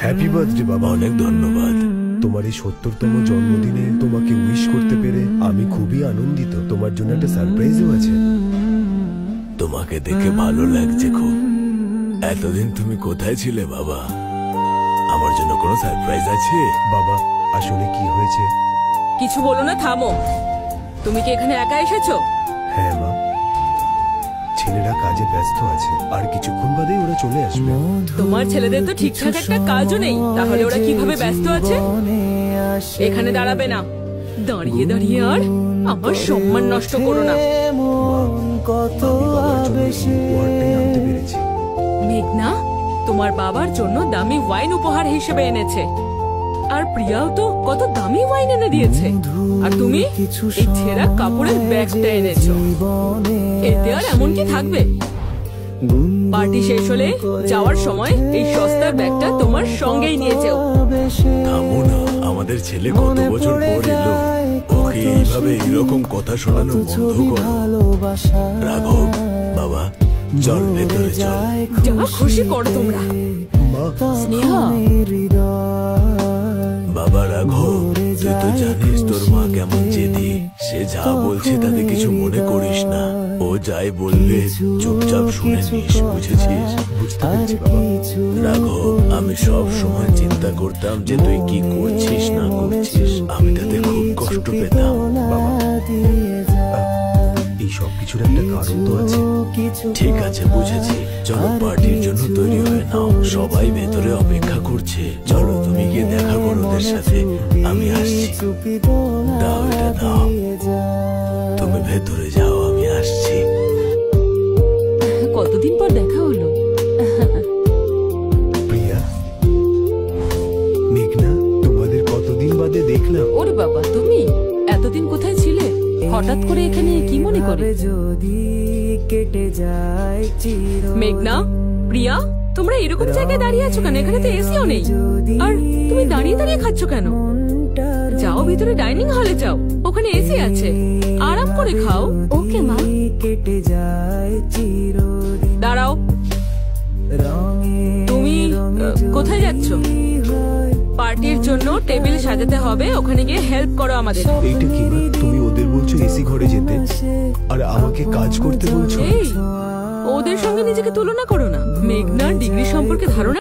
Happy birthday বাবা। অনেক ধন্যবাদ। তোমার এই ৭০তম জন্মদিনে তোমাকে উইশ করতে পেরে আমি খুবই আনন্দিত। তোমার জন্য একটা সারপ্রাইজও আছে। তোমাকে দেখে ভালো লাগছে খুব। এতদিন তুমি কোথায় ছিলে বাবা? আমার জন্য কোনো সারপ্রাইজ আছে? বাবা আসলে কি হয়েছে? কিছু বলো না, থামো। তুমি কি এখানে একা এসেছো? হ্যাঁ মা, ছেলেরা কাজে ব্যস্ত আছে, আর কিছুক্ষণ বাদেই ওরা চলে আসবে। তোমার ছেলেদের তো ঠিকঠাক একটা কাজও নেই, তাহলে ওরা কিভাবে ব্যস্ত আছে? এখানে দাঁড়াবে না, দাঁড়িয়ে দাঁড়িয়ে আর আমার সম্মান নষ্ট করো না। মেঘনা তোমার বাবার জন্য দামি ওয়াইন উপহার হিসেবে এনেছে, আর প্রিয়াও তো কত দামি ওয়াইন এনে দিয়েছে, আর তুমি এই ছেঁড়া কাপড়ের ব্যাগটা এনেছো। এতে আর এমন কি থাকবে? পার্টি শেষ হলে যাওয়ার সময় এই সস্তার ব্যাগটা তোমার সঙ্গেই নিয়ে যাও। থামো না, আমাদের ছেলে কত বছর পর এলো, ওকে এইভাবে এরকম কথা শোনানো বন্ধ করো। রাঘব বাবা, চল ভেতরে চল। যা খুশি করো তোমরা। স্নেহা বাবা রাঘব, তুই তো জানিস তোর মা কেমন জেদি। সে যা বলছে তাতে কিছু মনে করিস না, ও যাই বলবে চুপচাপ শুনে নিস, বুঝেছিস? রাঘব, আমি সব সময় চিন্তা করতাম যে তুই কি করছিস না করছিস, আমি তাতে খুব কষ্ট পেতাম। এই সব কিছুর একটা কারণ তো আছে। ঠিক আছে, বুঝেছি। চলো পার্টির জন্য তৈরি হয়ে নাও, সবাই ভেতরে অপেক্ষা করছে। চলো তুমি গিয়ে দেখা করো ওদের সাথে, আমি আসছি। দাও এটা দাও, তুমি ভেতরে যাও, আমি আসছি। কতদিন পর দেখা হলো। প্রিয়া, মেঘনা, তোমাদের কতদিন বাদে দেখলাম। ওরে বাবা, তুমি এতদিন কোথায় ছিলে? হঠাৎ করে এখানে কি মনে করে? মেঘনা, প্রিয়া, তোমরা এরকম জায়গায় দাঁড়িয়ে আছো কেন? এখানে তো এসিও নেই, আর তুমি দাঁড়িয়ে দাঁড়িয়ে খাচ্ছ কেন? যাও ভিতরে ডাইনিং হলে যাও, ওখানে এসি আছে, আরাম করে খাও। ওকে মা। দাঁড়াও, তুমি কোথায় যাচ্ছ? পার্টির জন্য টেবিল সাজাতে হবে, ওখানে গিয়ে হেল্প করো আমাদের। এইটা কি মা, তুমি ওদের বলছো এসি ঘরে যেতে, আর আমাকে কাজ করতে বলছো? এই, ওদের সঙ্গে নিজেকে তুলনা করো না। মেঘনার ডিগ্রি সম্পর্কে ধারণা